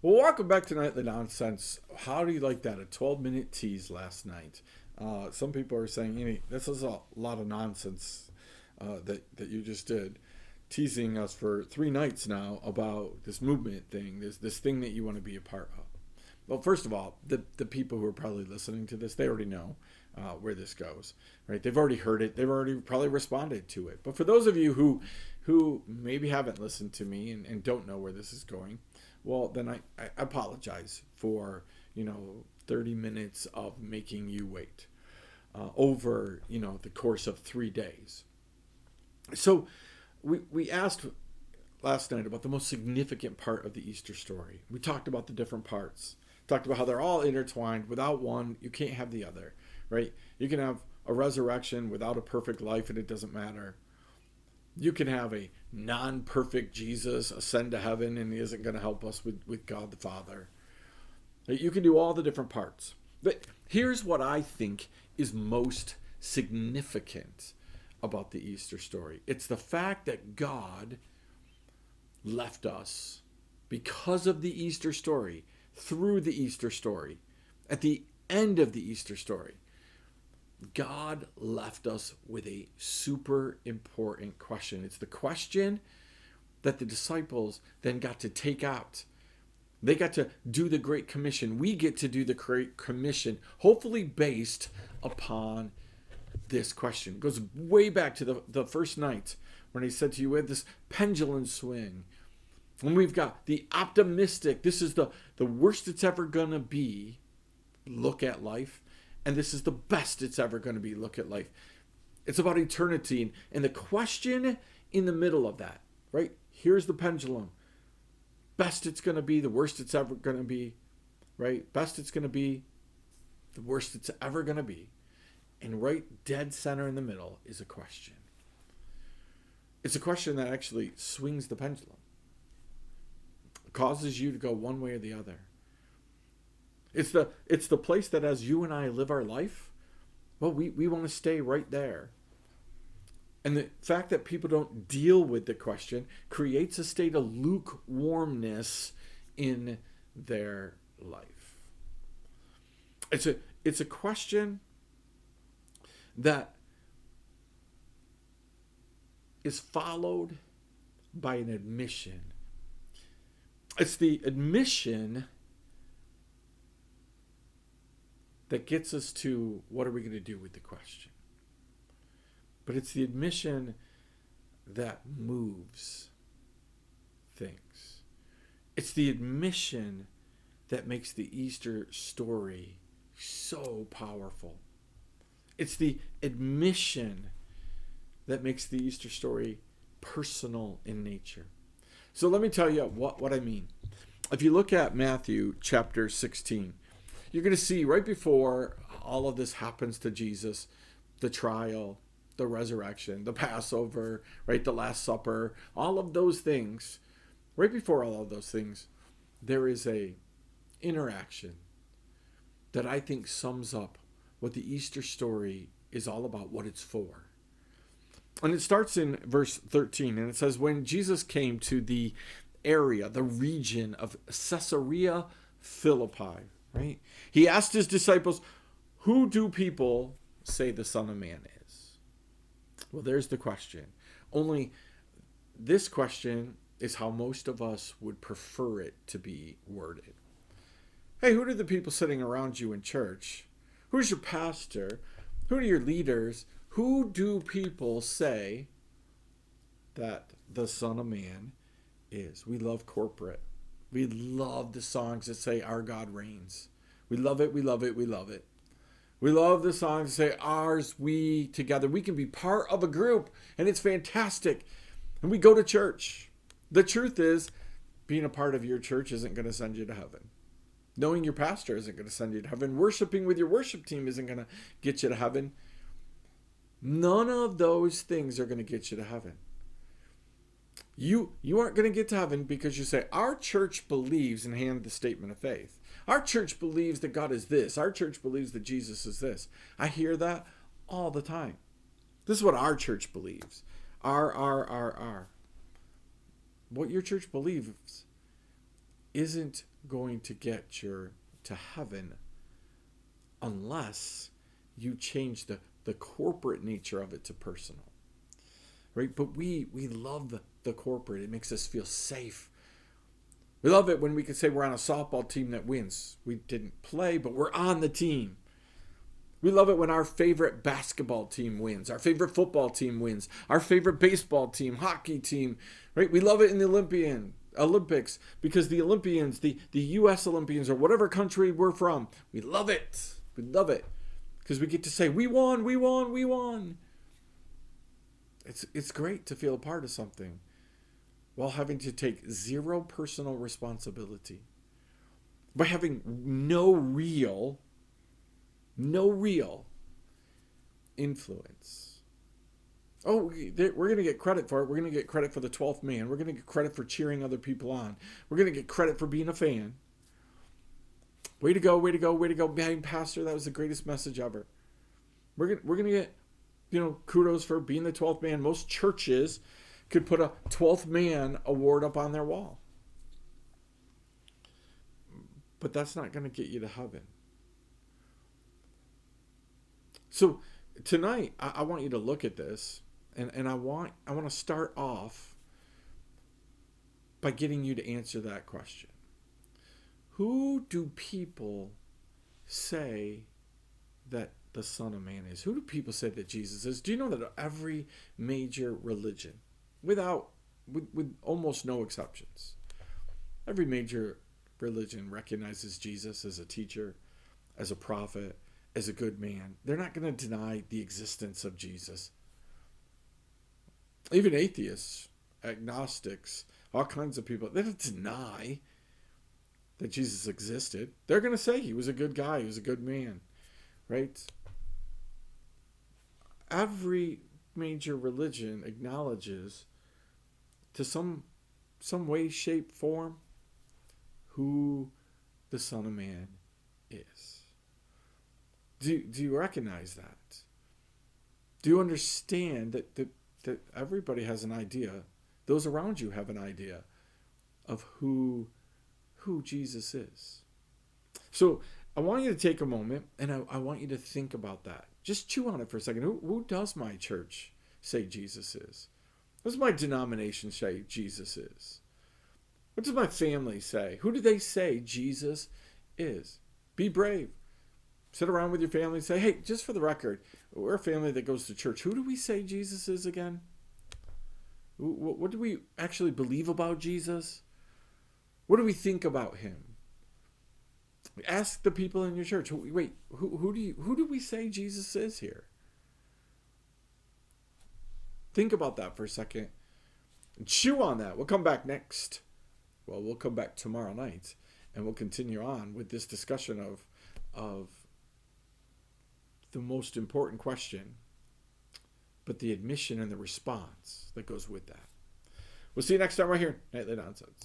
Well, welcome back to Nightly Nonsense. How do you like that? A 12-minute tease last night. Some people are saying, this is a lot of nonsense that you just did, teasing us for 3 nights now about this movement thing, this thing that you want to be a part of. Well, first of all, the people who are probably listening to this, they already know where this goes, right? They've already heard it. They've already probably responded to it. But for those of you who maybe haven't listened to me and don't know where this is going, well, then I apologize for, 30 minutes of making you wait over, the course of 3 days. So we asked last night about the most significant part of the Easter story. We talked about the different parts. Talked about how they're all intertwined. Without one, you can't have the other, right? You can have a resurrection without a perfect life and it doesn't matter. You can have a non-perfect Jesus ascend to heaven and he isn't going to help us with God the Father. You can do all the different parts. But here's what I think is most significant about the Easter story. It's the fact that God left us because of the Easter story, through the Easter story, at the end of the Easter story. God left us with a super important question. It's the question that the disciples then got to take out. They got to do the Great Commission. We get to do the Great Commission, hopefully based upon this question. It goes way back to the first night when he said to you, we have this pendulum swing. And we've got the optimistic, this is the worst it's ever going to be, look at life. And this is the best it's ever going to be, look at life. It's about eternity. And the question in the middle of that, right? Here's the pendulum. Best it's going to be, the worst it's ever going to be, right? Best it's going to be, the worst it's ever going to be. And right dead center in the middle is a question. It's a question that actually swings the pendulum. It causes you to go one way or the other. It's the place that as you and I live our life, well, we want to stay right there. And the fact that people don't deal with the question creates a state of lukewarmness in their life. It's a question that is followed by an admission. It's the admission that gets us to what are we going to do with the question. But it's the admission that moves things. It's the admission that makes the Easter story so powerful. It's the admission that makes the Easter story personal in nature. So let me tell you what I mean. If you look at Matthew chapter 16, you're going to see right before all of this happens to Jesus, the trial, the resurrection, the Passover, right, the Last Supper, all of those things, right before all of those things, there is a interaction that I think sums up what the Easter story is all about, what it's for. And it starts in verse 13, and it says, when Jesus came to the area, the region of Caesarea Philippi, right? He asked his disciples, who do people say the Son of Man is? Well, there's the question. Only this question is how most of us would prefer it to be worded. Hey, who do the people sitting around you in church? Who's your pastor? Who are your leaders? Who do people say that the Son of Man is? We love corporate. We love the songs that say, our God reigns. We love it, we love it, we love it. We love the songs that say, ours, we together. We can be part of a group, and it's fantastic. And we go to church. The truth is, being a part of your church isn't going to send you to heaven. Knowing your pastor isn't going to send you to heaven. Worshiping with your worship team isn't going to get you to heaven. None of those things are going to get you to heaven. You aren't going to get to heaven because you say, our church believes, and hand the statement of faith. Our church believes that God is this. Our church believes that Jesus is this. I hear that all the time. This is what our church believes. Our. What your church believes isn't going to get you to heaven unless you change the corporate nature of it to personal. Right? But we love the corporate. It makes us feel safe. We love it when we can say we're on a softball team that wins. We didn't play, but we're on the team. We love it when our favorite basketball team wins, our favorite football team wins, our favorite baseball team, hockey team, right? We love it in the Olympics because the Olympians, the U.S. Olympians or whatever country we're from, we love it. We love it because we get to say, we won, we won, we won. It's great to feel a part of something while having to take zero personal responsibility, by having no real influence. Oh, we're going to get credit for it. We're going to get credit for the 12th man. We're going to get credit for cheering other people on. We're going to get credit for being a fan. Way to go, way to go, way to go. Man, Pastor, that was the greatest message ever. We're going to get, kudos for being the 12th man. Most churches could put a 12th man award up on their wall. But that's not going to get you to heaven. So tonight, I want you to look at this, and I want to start off by getting you to answer that question. Who do people say that the Son of Man is? Who do people say that Jesus is? Do you know that every major religion, with almost no exceptions, every major religion recognizes Jesus as a teacher, as a prophet, as a good man? They're not going to deny the existence of Jesus. Even atheists, agnostics, all kinds of people, they don't deny that Jesus existed. They're going to say he was a good guy, he was a good man, right? Every major religion acknowledges to some way, shape, form who the Son of Man is. Do you recognize that? Do you understand that everybody has an idea? Those around you have an idea of who Jesus is. So I want you to take a moment and I want you to think about that. Just chew on it for a second. Who does my church say Jesus is? What does my denomination say Jesus is? What does my family say? Who do they say Jesus is? Be brave. Sit around with your family and say, hey, just for the record, we're a family that goes to church. Who do we say Jesus is again? What do we actually believe about Jesus? What do we think about him? Ask the people in your church. Wait, who do we say Jesus is here? Think about that for a second. Chew on that. We'll come back next. Well, we'll come back tomorrow night, and we'll continue on with this discussion of the most important question, but the admission and the response that goes with that. We'll see you next time right here, Nightly Nonsense.